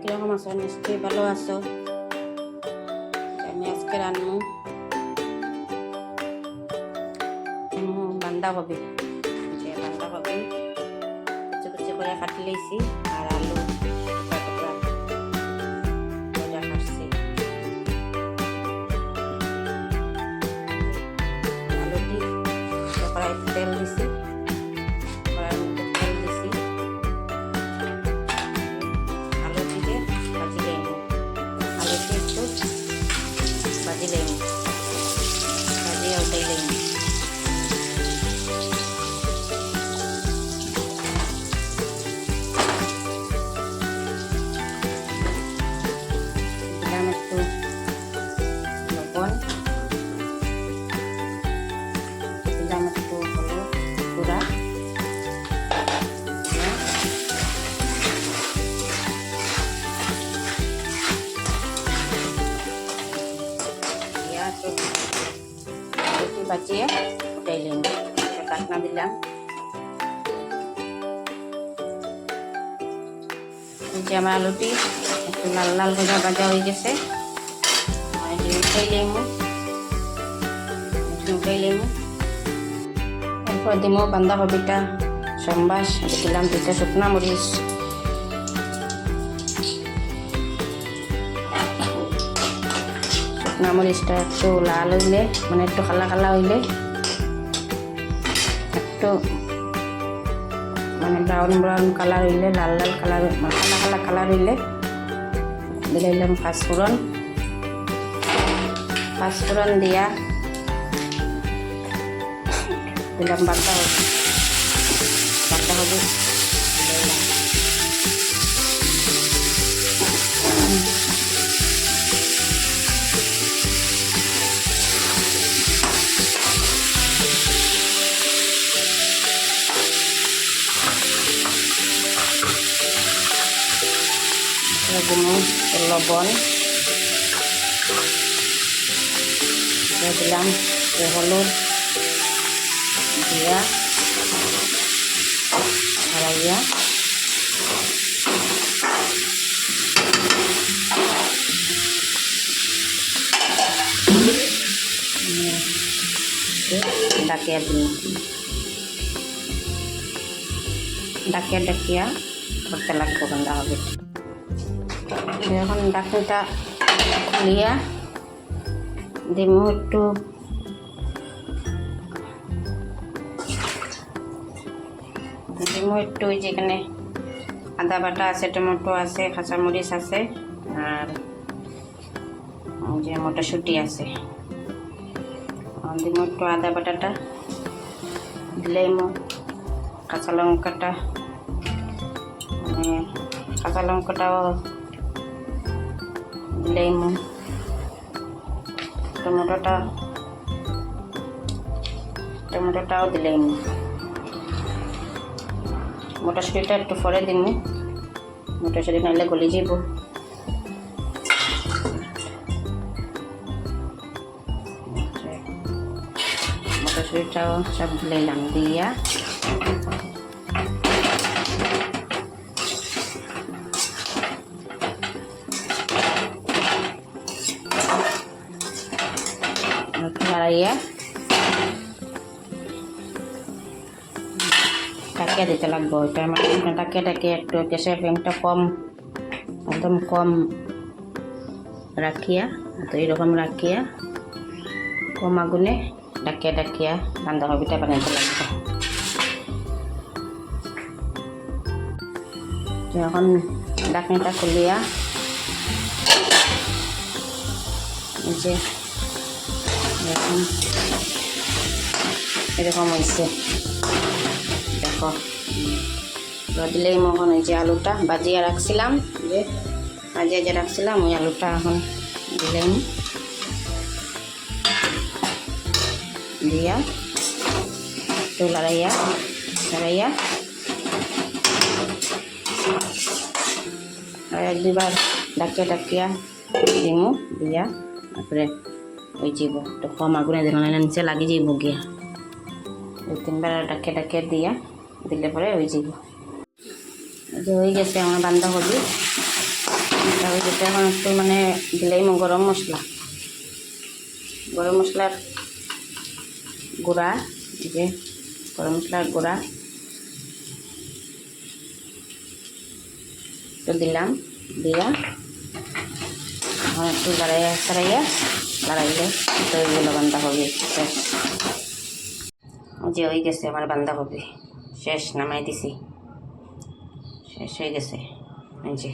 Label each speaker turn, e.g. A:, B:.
A: কিরকম আছো? নিশ্চয়ই ভালো আছো। আমি আজকে রান্না বাঁধাকপি বাঁধাকপি কুচি কুচি করে কাটি লইছি আর আলু টুকরা টুকরা কাটছি। আলু দিয়ে কড়াই তেল দিছি, কড়াইয়ের মধ্যে তেল দিছি, আলু দিয়ে ভাজি লইব, আলু দিয়ে একটু ভাজি লইব, ভাজিয়ে উঠাই লইব। দিলাম একটু লবণ, দিলাম একটু হলুদ গুঁড়া, একটু বাঁচিয়ে উঠাই নিলাম। ঢাকনা দিলাম। যে আমার আলুটি একটু লাল লাল করে ভাজা হয়ে গেছে, উঠাই নিলাম। এরপর দিব বাঁধাকপিটা সম্বাস, দিলাম দুটো শুকনা মরিচ, শুকনা মরিচটা একটু লাল হইলে মানে একটু কালা কালা হইলে, একটু মানে ব্রাউন ব্রাউন কালার হইলে, লাল লাল কালার কালা কালা কালার হইলে দিলাম পাঁচফোড়ন। পাঁচফোড়ন দিয়া দিলাম বাঁধাকপি লবণ দিলাম, হলুদ দিয়া হারাইয়া ডাকিয়া দিই, ডাকিয়া করতে লাগবে বাঁধাকপি। এখন ডাকনিটা খুলিয়া দিব একটু যেখানে আদা বাটা আছে, টমেটো আছে, কাঁচামরিচ আছে আর যে মটরশুঁটি আছে। দিব একটু আদা বাটাটা, দিলাম কাঁচা লঙ্কাটা, মানে কাঁচা লঙ্কাটাও দিলাম, টমেটোটাও দিলাম, মটরশুঁটিটা একটু পরে দিব, মটরশুঁটি নাইলে গলি যাব। মটরশুঁটিটাও সব দিলাম, দিয়া হারাইয়া টাকিয়া দিতে লাগবো। ওইটা মানে টাকিয়া একটু গ্যাসের ফ্লেমটা কম, একদম কম রাখিয়া, তো এইরকম রাখিয়া কম আগুনে ডাকিয়া বাঁধাকপিটা বানাইতে লাগবে। এখন ডাকনিটা খুলিয়া যে এরকম হয়েছে দেখো, দিলেই মখন ওই যে আলুটা ভাজিয়ে রাখছিলাম, ওই আলুটা এখন দিলেই দিয়া একটু লড়াইয়া আর দুবার ডাকিয়া দিমু, দিয়া তারপরে ওই যাব তো কম আগুনে দিন নিচে লাগি যাব গিয়া, দুই তিনবার ডাকিয়া দিয়া দিলে পরে ওই যাব। যে হয়ে গেছে আমার বাঁধাকপি, হয়ে গেছে। এখন একটু মানে দিলেই গরম মশলার গুঁড়া, এই যে গরম মশলার গুঁড়া তো দিলাম, দিয়া এখন একটু লাড়াইলে তো এইগুলো বাঁধাকপি শেষ। যে হয়ে গেছে আমার বাঁধাকপি শেষ, নামাই দিছি, শেষ হয়ে গেছে। এই যে